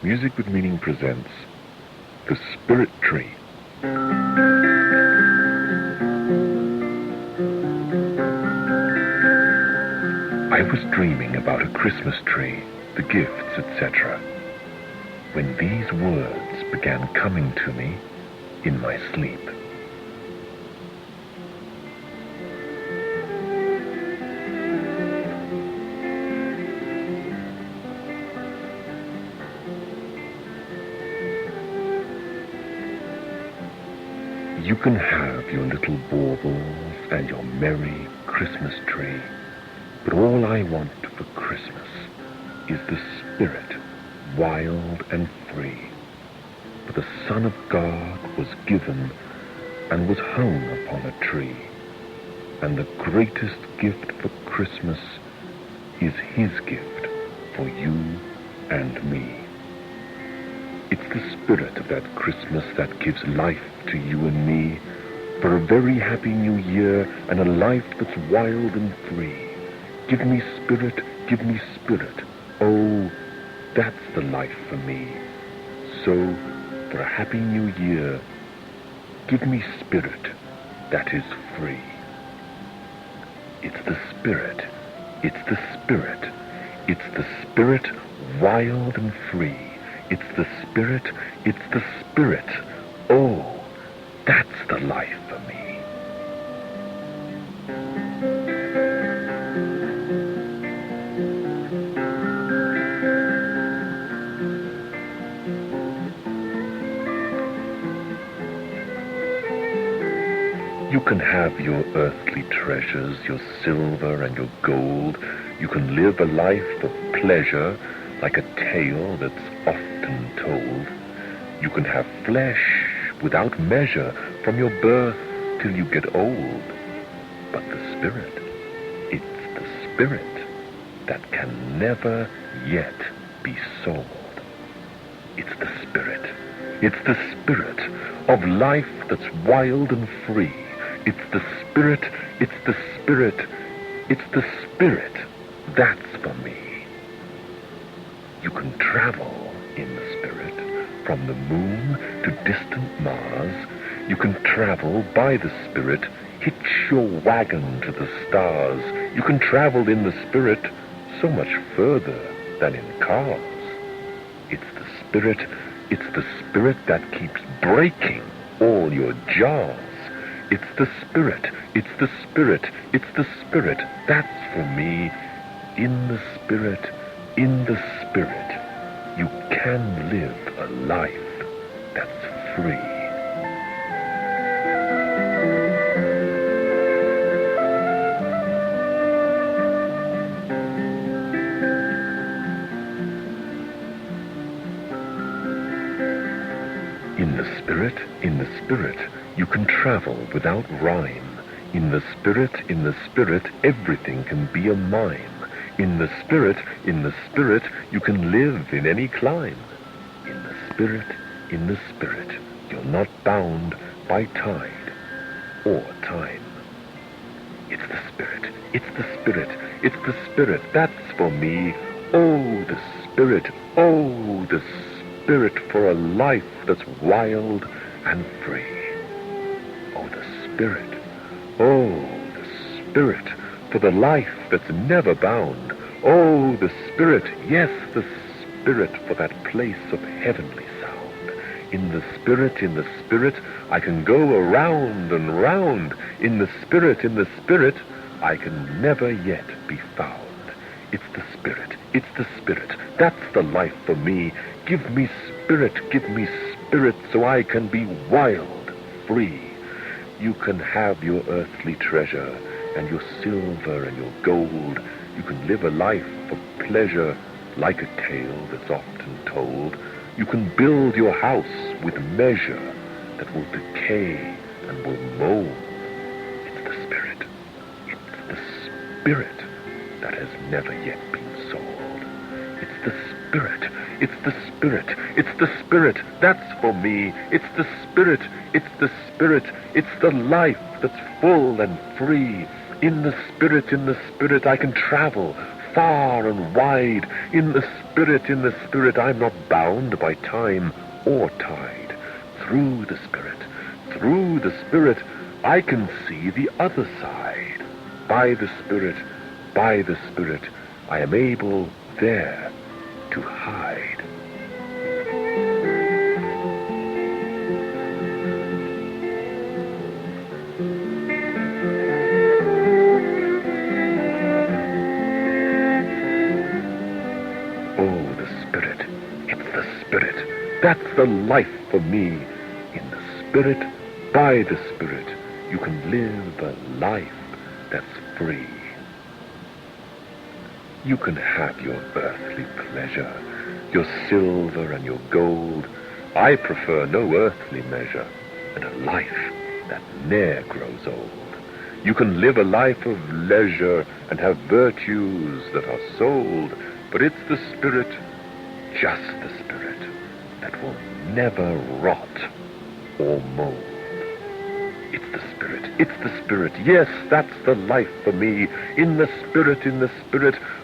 Music with Meaning presents The Spirit Tree. I was dreaming about a Christmas tree, the gifts, etc., when these words began coming to me in my sleep. You can have your little baubles and your merry Christmas tree, but all I want for Christmas is the spirit, wild and free. For the Son of God was given and was hung upon a tree, and the greatest gift for Christmas is his gift for you and me. It's the spirit of that Christmas that gives life to you and me, for a very happy new year and a life that's wild and free. Give me spirit, oh, that's the life for me. So, for a happy new year, give me spirit that is free. It's the spirit, it's the spirit, it's the spirit wild and free. It's the spirit, oh, that's the life for me. You can have your earthly treasures, your silver and your gold. You can live a life of pleasure like a tale that's often told. You can have flesh without measure from your birth till you get old. But the spirit, it's the spirit that can never yet be sold. It's the spirit of life that's wild and free. It's the spirit, that's for me. You can travel in the spirit from the moon to distant Mars. You can travel by the spirit, hitch your wagon to the stars. You can travel in the spirit so much further than in cars. It's the spirit that keeps breaking all your jars. It's the spirit, that's for me. In the spirit, you can live a life that's free. In the spirit, you can travel without rhyme. In the spirit, everything can be a mime. In the spirit, you can live in any clime. In the spirit, you're not bound by tide or time. It's the spirit, that's for me. Oh, the spirit for a life that's wild and free. Oh, the spirit for the life that's never bound. Oh, the spirit, yes, the spirit for that place of heavenly sound. In the spirit, I can go around and round. In the spirit, I can never yet be found. It's the spirit, that's the life for me. Give me spirit, so I can be wild, free. You can have your earthly treasure and your silver and your gold. You can live a life of pleasure like a tale that's often told. You can build your house with measure that will decay and will mold. It's the spirit that has never yet been sold. It's the spirit, that's for me. It's the spirit, it's the life that's full and free. In the spirit, I can travel far and wide. In the Spirit, I'm not bound by time or tide. Through the Spirit, I can see the other side. By the Spirit, I am able there to hide. Oh, the Spirit. It's the Spirit. That's the life for me. In the Spirit, by the Spirit, you can live a life that's free. You can have your earthly pleasure, your silver and your gold. I prefer no earthly measure, and a life that ne'er grows old. You can live a life of leisure and have virtues that are sold, but it's the Spirit, just the Spirit, that will never rot or mold. It's the Spirit, yes, that's the life for me. In the Spirit,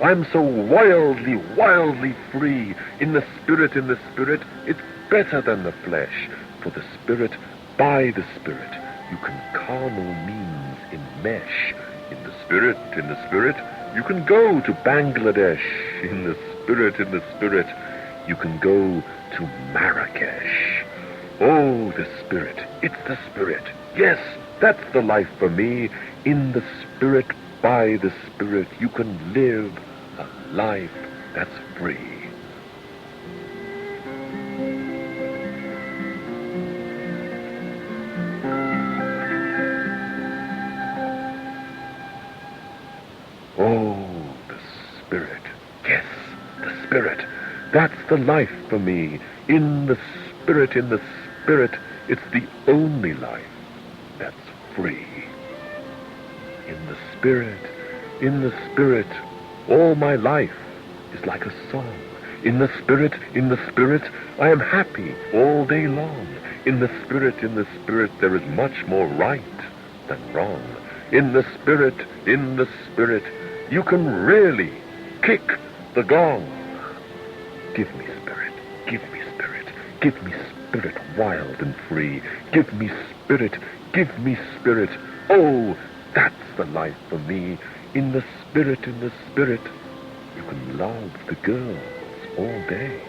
I'm so wildly, wildly free. In the Spirit, it's better than the flesh. For the Spirit, by the Spirit, you can carnal means enmesh. In the Spirit, you can go to Bangladesh. In the Spirit, you can go to Marrakesh. Oh, the Spirit, it's the Spirit. Yes, that's the life for me. In the Spirit, by the Spirit, you can live a life that's free. Oh, the Spirit. Yes, the Spirit. That's the life for me. In the Spirit, it's the only life that's free. In the Spirit, all my life is like a song. In the Spirit, I am happy all day long. In the Spirit, there is much more right than wrong. In the Spirit, you can really kick the gong. Give me Spirit, give me Spirit, give me Spirit wild and free. Give me Spirit, give me Spirit. Oh, that's the life for me. In the Spirit, you can love the girls all day.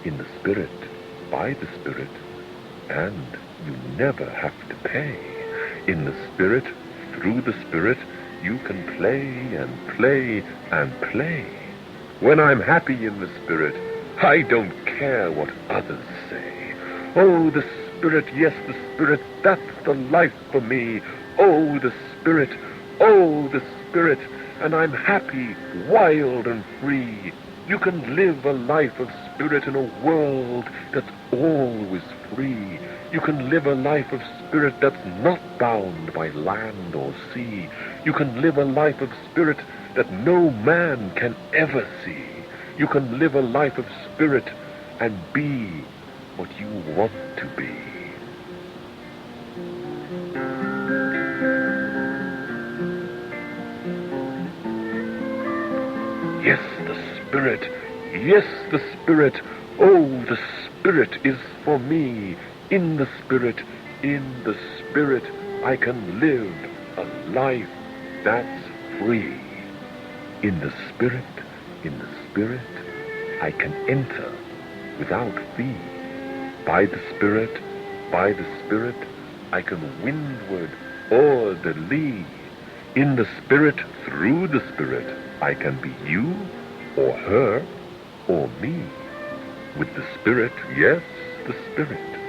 In the Spirit, by the Spirit, and you never have to pay. In the Spirit, through the Spirit, you can play and play and play. When I'm happy in the Spirit, I don't care what others say. Oh, the Spirit, yes, the Spirit, that's the life for me. Oh, the Spirit, and I'm happy, wild and free. You can live a life of Spirit in a world that's always free. You can live a life of Spirit that's not bound by land or sea. You can live a life of Spirit that no man can ever see. You can live a life of Spirit and be what you want to be. Yes, the Spirit. Yes, the Spirit. Oh, the Spirit is for me. In the Spirit, I can live a life that's free. In the Spirit, I can enter without fee. By the Spirit, I can windward o'er the lee. In the Spirit, through the Spirit, I can be you, or her, or me. With the Spirit, yes, the Spirit,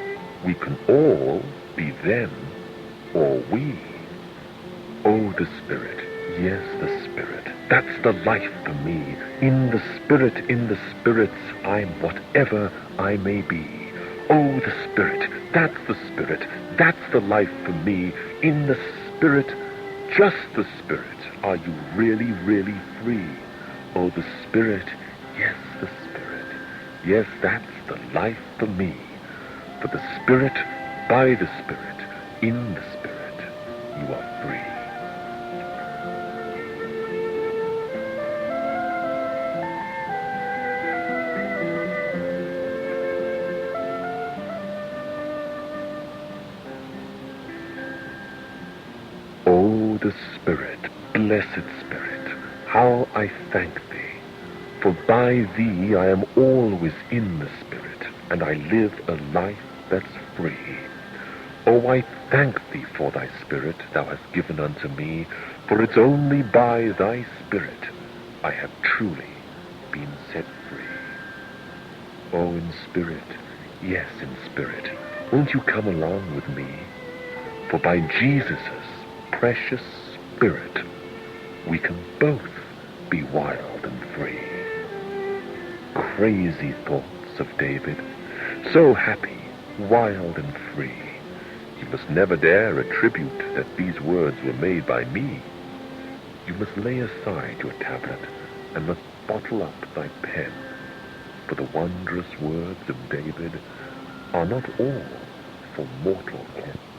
we can all be them, or we. Oh, the Spirit, yes, the Spirit, that's the life for me. In the Spirit, I'm whatever I may be. Oh, the Spirit, that's the life for me. In the Spirit, just the Spirit, are you really, really free? Oh, the Spirit, yes, the Spirit, yes, that's the life for me. For the Spirit, by the Spirit, in the Spirit, you are free. the Spirit, blessed Spirit, how I thank thee, for by thee I am always in the Spirit, and I live a life that's free. Oh, I thank thee for thy Spirit thou hast given unto me, for it's only by thy Spirit I have truly been set free. Oh, in spirit, yes, in spirit, won't you come along with me? For by Jesus' precious Spirit, we can both be wild and free. Crazy thoughts of David, so happy, wild and free. You must never dare attribute that these words were made by me. You must lay aside your tablet and must bottle up thy pen, for the wondrous words of David are not all for mortal ken.